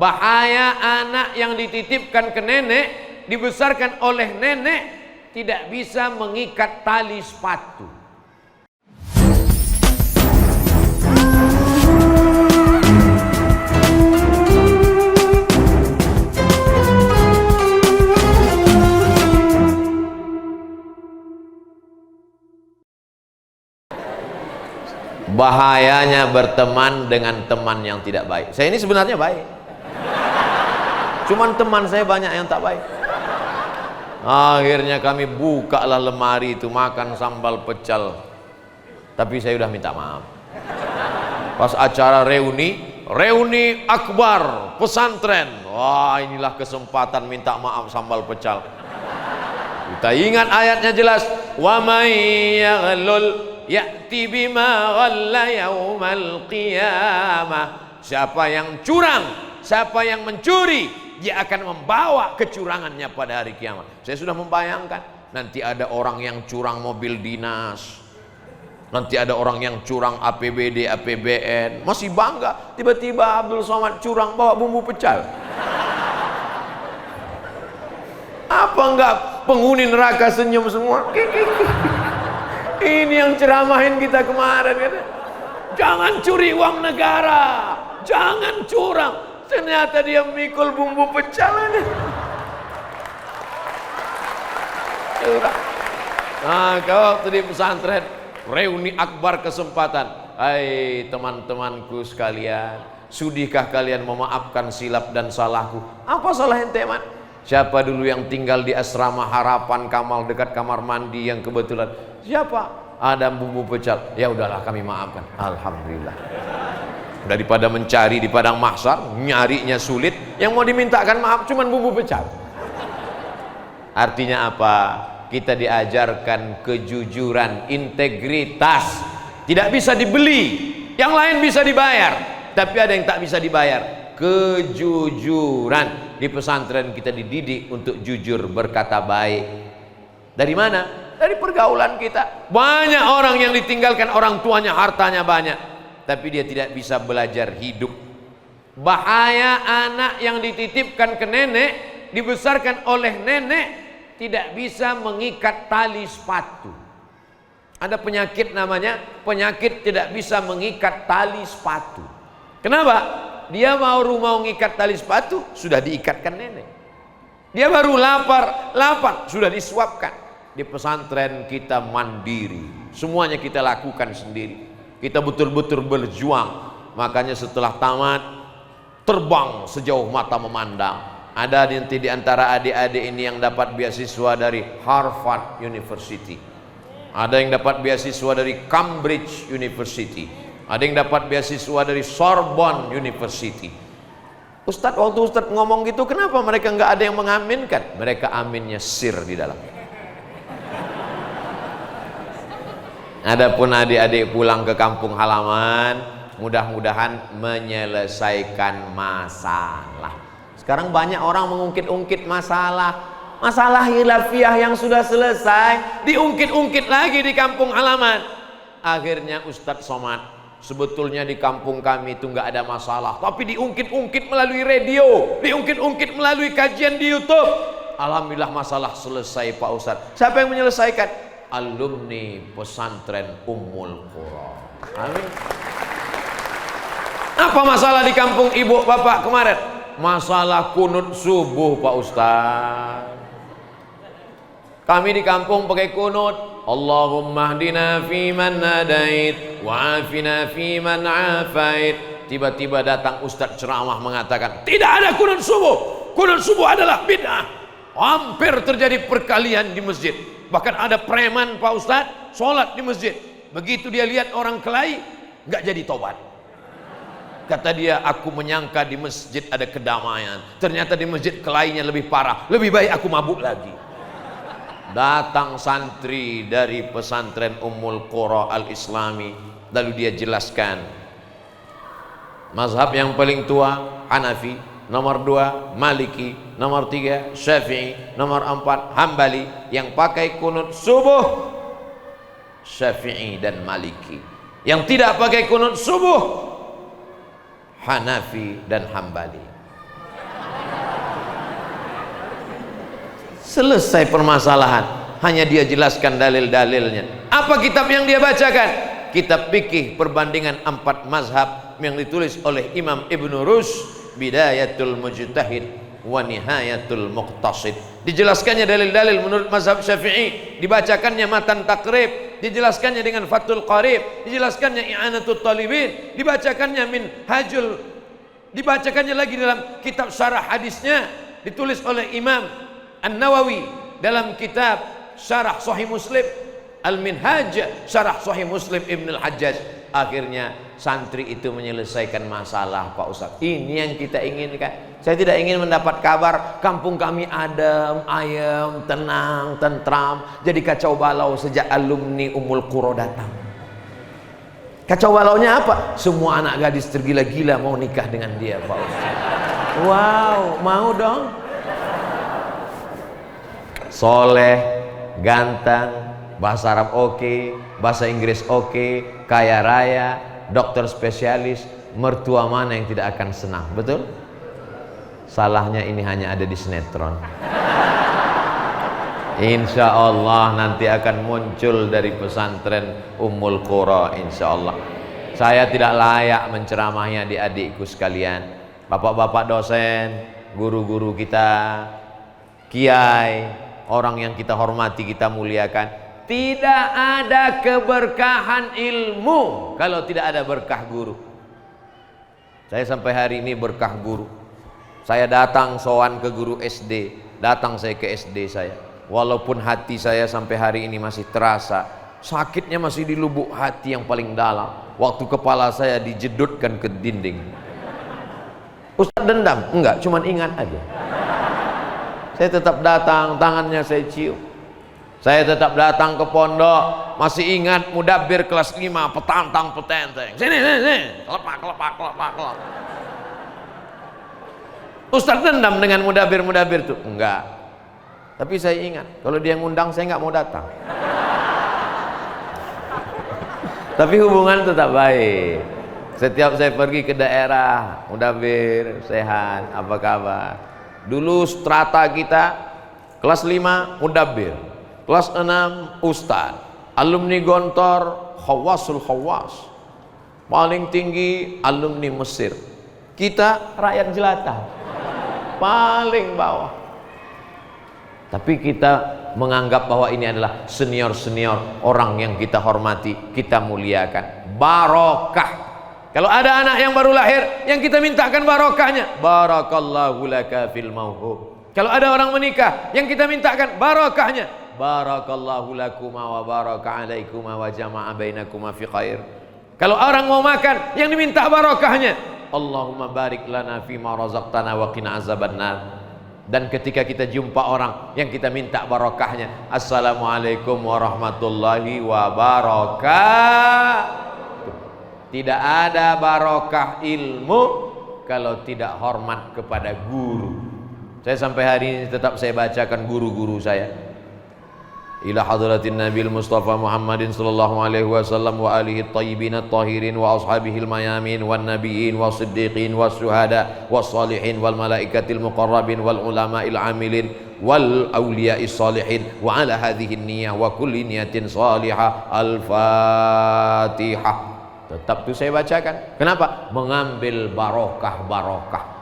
bahaya anak yang dititipkan ke nenek, dibesarkan oleh nenek, tidak bisa mengikat tali sepatu. Bahayanya berteman dengan teman yang tidak baik. Saya ini sebenarnya baik, cuman teman saya banyak yang tak baik. Akhirnya kami bukalah lemari itu, makan sambal pecel, tapi saya udah minta maaf. Pas acara reuni akbar pesantren, wah inilah kesempatan minta maaf sambal pecel. Kita ingat ayatnya jelas, wa may yaghlul ya'ti bima ghalla yaumal qiyamah. Siapa yang curang, siapa yang mencuri, dia akan membawa kecurangannya pada hari kiamat. Saya sudah membayangkan, nanti ada orang yang curang mobil dinas, nanti ada orang yang curang APBD, APBN, masih bangga. Tiba-tiba Abdul Somad curang bawa bumbu pecel. Apa enggak penghuni neraka senyum semua? Ini yang ceramahin kita kemarin, kata, jangan curi uang negara, jangan curang. Ternyata dia mikul bumbu pecel aja. Curang. Nah, kalau waktu di pesantren reuni akbar kesempatan, hai teman-temanku sekalian, sudihkah kalian memaafkan silap dan salahku? Apa salah ente, man? Siapa dulu yang tinggal di asrama Harapan Kamal dekat kamar mandi yang kebetulan? Siapa? Ada bumbu pecel. Ya udahlah kami maafkan. Alhamdulillah. Daripada mencari di padang mahsyar, nyarinya sulit, yang mau dimintakan maaf cuman bumbu pecel. Artinya apa? Kita diajarkan kejujuran, integritas. Tidak bisa dibeli. Yang lain bisa dibayar, tapi ada yang tak bisa dibayar. Kejujuran. Di pesantren kita dididik untuk jujur, berkata baik. Dari mana? Dari pergaulan kita. Banyak orang yang ditinggalkan orang tuanya, hartanya banyak, tapi dia tidak bisa belajar hidup. Bahaya anak yang dititipkan ke nenek, dibesarkan oleh nenek, tidak bisa mengikat tali sepatu. Ada penyakit namanya penyakit tidak bisa mengikat tali sepatu. Kenapa? Dia mau ngikat tali sepatu, sudah diikatkan nenek. Dia baru lapar, sudah disuapkan. Di pesantren kita mandiri, semuanya kita lakukan sendiri. Kita betul-betul berjuang. Makanya setelah tamat, terbang sejauh mata memandang. Ada nanti di antara adik-adik ini yang dapat beasiswa dari Harvard University, ada yang dapat beasiswa dari Cambridge University, ada yang dapat beasiswa dari Sorbonne University. Ustadz, waktu Ustadz ngomong gitu, kenapa mereka nggak ada yang mengaminkan? Mereka aminnya sir di dalam. Adapun adik-adik pulang ke kampung halaman, mudah-mudahan menyelesaikan masalah. Sekarang banyak orang mengungkit-ungkit masalah khilafiyah yang sudah selesai, diungkit-ungkit lagi di kampung halaman. Akhirnya Ustadz Somad, sebetulnya di kampung kami itu nggak ada masalah, tapi diungkit-ungkit melalui radio, diungkit-ungkit melalui kajian di YouTube. Alhamdulillah masalah selesai Pak Ustadz. Siapa yang menyelesaikan? Alumni pesantren Ummul Qura. Amin. Apa masalah di kampung ibu bapak kemarin? Masalah kunut subuh Pak Ustadz. Kami di kampung pakai kunut, Allahumma hdina fiman hadait wa afina fiman afait. Tiba-tiba datang Ustadz ceramah mengatakan, tidak ada kunut subuh. Kunut subuh adalah bid'ah. Hampir terjadi perkalian di masjid. Bahkan ada preman Pak Ustadz sholat di masjid. Begitu dia lihat orang kelahi, nggak jadi tobat. Kata dia, aku menyangka di masjid ada kedamaian, ternyata di masjid kelahinya lebih parah. Lebih baik aku mabuk lagi. Datang santri dari pesantren Ummul Qura Al-Islami, lalu dia jelaskan mazhab yang paling tua Hanafi, nomor 2 Maliki, nomor 3 Syafi'i, nomor 4 Hambali. Yang pakai kunut subuh Syafi'i dan Maliki. Yang tidak pakai kunut subuh Hanafi dan Hambali. Selesai permasalahan. Hanya dia jelaskan dalil-dalilnya. Apa kitab yang dia bacakan? Kitab fikih perbandingan 4 mazhab yang ditulis oleh Imam Ibnu Rushd, Bidayatul Mujtahid wa Nihayatul Muqtasid. Dijelaskannya dalil-dalil menurut mazhab Syafi'i, dibacakannya matan takrib, dijelaskannya dengan Fathul Qarib, dijelaskannya I'anatul Talibin, dibacakannya Minhajul, dibacakannya lagi dalam kitab syarah hadisnya ditulis oleh Imam An-Nawawi dalam kitab syarah Sahih Muslim Al-Minhaj, syarah Sahih Muslim Ibn Al-Hajjaj. Akhirnya santri itu menyelesaikan masalah, Pak Ustadz. Ini yang kita inginkan. Saya tidak ingin mendapat kabar kampung kami adem, ayem, tenang, tentram, jadi kacau balau sejak alumni Ummul Qura datang. Kacau balaunya apa? Semua anak gadis tergila-gila mau nikah dengan dia, Pak Ustadz. Wow, mau dong? Soleh, ganteng, bahasa Arab oke, bahasa Inggris oke, kaya raya, dokter spesialis, mertua mana yang tidak akan senang, betul? Salahnya ini hanya ada di sinetron. Insya Allah nanti akan muncul dari pesantren Ummul Qura, insya Allah. Saya tidak layak menceramahnya di adikku sekalian, bapak-bapak dosen, guru-guru kita, kiai, orang yang kita hormati, kita muliakan. Tidak ada keberkahan ilmu kalau tidak ada berkah guru. Saya sampai hari ini berkah guru. Saya datang sowan ke guru SD, datang saya ke SD saya. Walaupun hati saya sampai hari ini masih terasa, sakitnya masih di lubuk hati yang paling dalam. Waktu kepala saya dijedutkan ke dinding. Ustaz dendam? Enggak, cuman ingat aja. Saya tetap datang, tangannya saya cium. Saya tetap datang ke pondok, masih ingat mudabbir kelas 5, petantang petenteng. Sini, kelepak. Ustaz dendam dengan mudabbir itu? Enggak. Tapi saya ingat, kalau dia ngundang saya nggak mau datang. Tapi hubungan tetap baik. Setiap saya pergi ke daerah, mudabbir, sehat, apa kabar? Dulu strata kita, kelas 5 mudabbir, kelas 6 ustad, alumni Gontor khawasul khawas, paling tinggi alumni Mesir. Kita rakyat jelata, paling bawah. Tapi kita menganggap bahwa ini adalah senior-senior, orang yang kita hormati, kita muliakan. Barokah. Kalau ada anak yang baru lahir, yang kita mintakan barokahnya, barakallahu laka fil mauhub. Kalau ada orang menikah, yang kita mintakan barokahnya, barakallahu lakuma wa baraka alaikuma wa jama'a bainakuma fi khair. Kalau orang mau makan, yang diminta barokahnya, Allahumma barik lana fima razaqtana wa qina azabannar. Dan ketika kita jumpa orang yang kita minta barokahnya, assalamualaikum warahmatullahi wabarakatuh. Tidak ada barokah ilmu kalau tidak hormat kepada guru. Saya sampai hari ini tetap saya bacakan guru-guru saya. Ila hadratin Nabil Mustafa Muhammadin sallallahu alaihi wasallam wa alihi at-tayyibin at-tahirin wa ashabihil mayamin wan nabiyyin was siddiqin was syuhada was salihin wal malaikatil muqarrabin wal ulama'il amilin wal awliya'is salihin wa ala hadhihi niyyah wa kulli niyatin salihah. Al-Fatihah. Tetap itu saya bacakan. Kenapa? Mengambil barokah.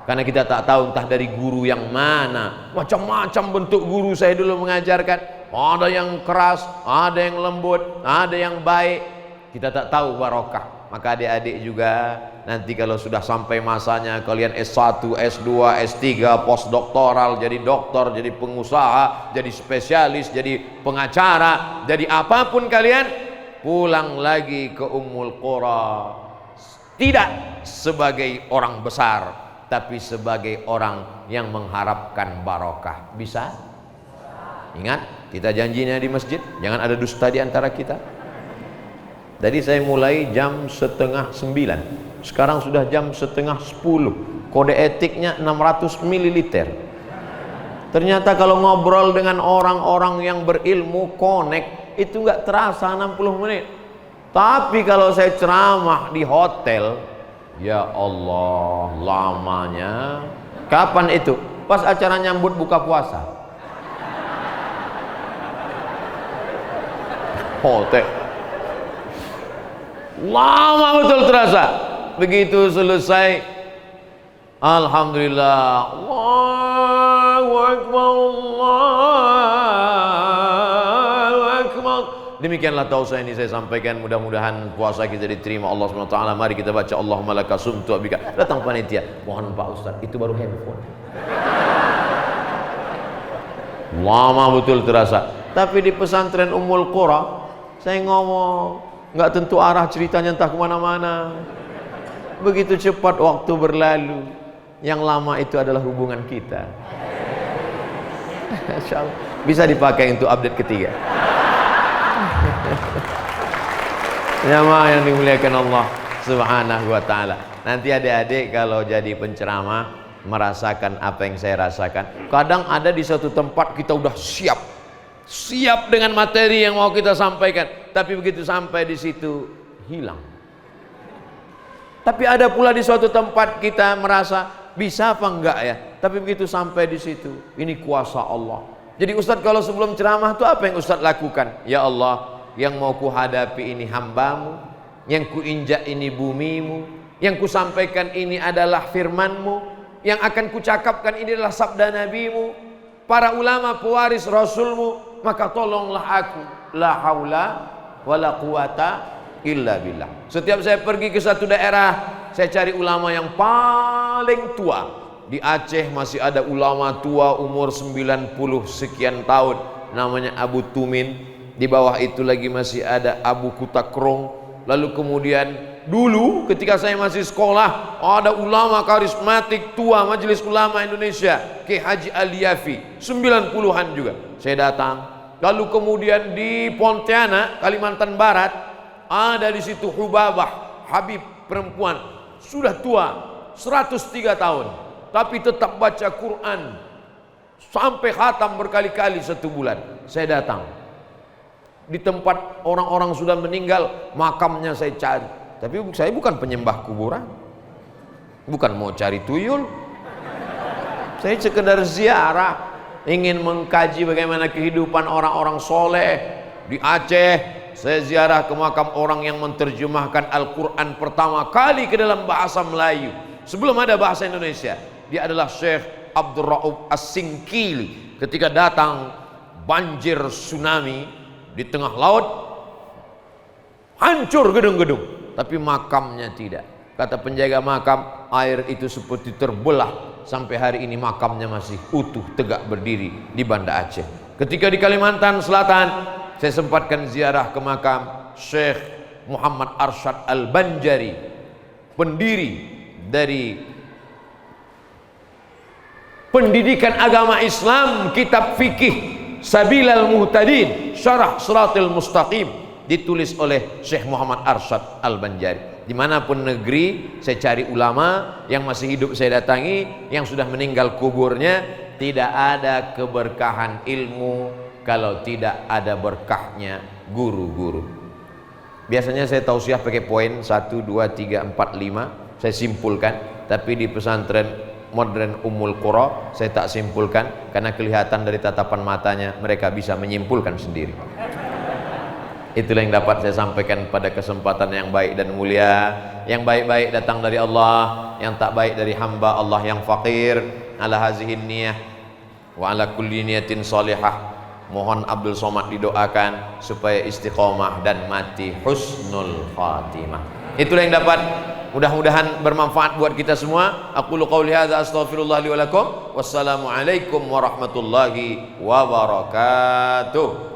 Karena kita tak tahu entah dari guru yang mana. Macam-macam bentuk guru saya dulu mengajarkan. Ada yang keras, ada yang lembut, ada yang baik. Kita tak tahu barokah. Maka adik-adik juga nanti kalau sudah sampai masanya kalian S1, S2, S3, postdoktoral, jadi doktor, jadi pengusaha, jadi spesialis, jadi pengacara, jadi apapun kalian, pulang lagi ke Ummul Qura. Tidak sebagai orang besar, tapi sebagai orang yang mengharapkan barokah. Bisa? Ingat? Kita janjinya di masjid, jangan ada dusta di antara kita. Jadi saya mulai jam 8:30, sekarang sudah jam 9:30. Kode etiknya 600 ml. Ternyata kalau ngobrol dengan orang-orang yang berilmu, connect, itu nggak terasa 60 menit. Tapi kalau saya ceramah di hotel, ya Allah lamanya. Kapan itu? Pas acara nyambut buka puasa. Hotel. Lama betul terasa. Begitu selesai, alhamdulillah, Allahu Akbar, Allahu Akbar. Demikianlah tausiah ini saya sampaikan. Mudah-mudahan puasa kita diterima Allah SWT. Mari kita baca Allahumma laka sumtu abika. Datang panitia, mohon Pak Ustaz, itu baru handphone. Lama betul terasa. Tapi di pesantren Ummul Qura, saya ngomong, nggak tentu arah ceritanya, entah kemana-mana. Begitu cepat waktu berlalu. Yang lama itu adalah hubungan kita. Insyaallah bisa dipakai untuk update ketiga. Jamaah yang dimuliakan Allah Subhanahu wa taala. Nanti adik-adik kalau jadi penceramah merasakan apa yang saya rasakan. Kadang ada di suatu tempat kita udah siap dengan materi yang mau kita sampaikan, tapi begitu sampai di situ hilang. Tapi ada pula di suatu tempat kita merasa bisa apa enggak ya, tapi begitu sampai di situ, ini kuasa Allah. Jadi Ustadz kalau sebelum ceramah itu apa yang Ustadz lakukan? Ya Allah, yang mau ku hadapi ini hambamu, yang ku injak ini bumimu, yang ku sampaikan ini adalah firmanmu, yang akan ku cakapkan ini adalah sabda nabimu, para ulama pewaris rasulmu, maka tolonglah aku, la haula wala quwata illa billah. Setiap saya pergi ke satu daerah, saya cari ulama yang paling tua. Di Aceh masih ada ulama tua umur 90 sekian tahun, namanya Abu Tumin. Di bawah itu lagi masih ada Abu Kutakrong. Lalu kemudian dulu ketika saya masih sekolah, ada ulama karismatik tua Majelis Ulama Indonesia, Ki Haji Aliyafi, 90-an juga. Saya datang. Lalu kemudian di Pontianak, Kalimantan Barat, ada di situ Hubabah, Habib perempuan, sudah tua, 103 tahun, tapi tetap baca Quran sampai khatam berkali-kali satu bulan. Saya datang di tempat orang-orang sudah meninggal, makamnya saya cari. Tapi saya bukan penyembah kuburan, bukan mau cari tuyul. Saya sekedar ziarah, ingin mengkaji bagaimana kehidupan orang-orang soleh. Di Aceh saya ziarah ke makam orang yang menerjemahkan Al-Quran pertama kali ke dalam bahasa Melayu sebelum ada bahasa Indonesia. Dia adalah Syekh Abdul Rauf As-Singkili. Ketika datang banjir tsunami di tengah laut, hancur gedung-gedung, tapi makamnya tidak. Kata penjaga makam, air itu seperti terbelah. Sampai hari ini makamnya masih utuh tegak berdiri di Banda Aceh. Ketika di Kalimantan Selatan, saya sempatkan ziarah ke makam Syekh Muhammad Arsyad Al-Banjari, pendiri dari pendidikan agama Islam, kitab fikih Sabilal Muhtadin, Syarah Shiratal Mustaqim, ditulis oleh Syekh Muhammad Arsyad Al-Banjari. Dimanapun negeri saya cari ulama, yang masih hidup saya datangi, yang sudah meninggal kuburnya. Tidak ada keberkahan ilmu kalau tidak ada berkahnya guru-guru. Biasanya saya tausiah pakai poin 1, 2, 3, 4, 5, saya simpulkan. Tapi di pesantren modern Ummul Qura saya tak simpulkan, karena kelihatan dari tatapan matanya mereka bisa menyimpulkan sendiri. Itulah yang dapat saya sampaikan pada kesempatan yang baik dan mulia. Yang baik-baik datang dari Allah, yang tak baik dari hamba Allah yang fakir. Ala hazihin niyah wa ala kulli niyatin salihah. Mohon Abdul Somad didoakan supaya istiqomah dan mati husnul khatimah. Itulah yang dapat, mudah-mudahan bermanfaat buat kita semua. Aqulu qauli hadza astaghfirullah li wa lakum. Wassalamu alaikum warahmatullahi wabarakatuh.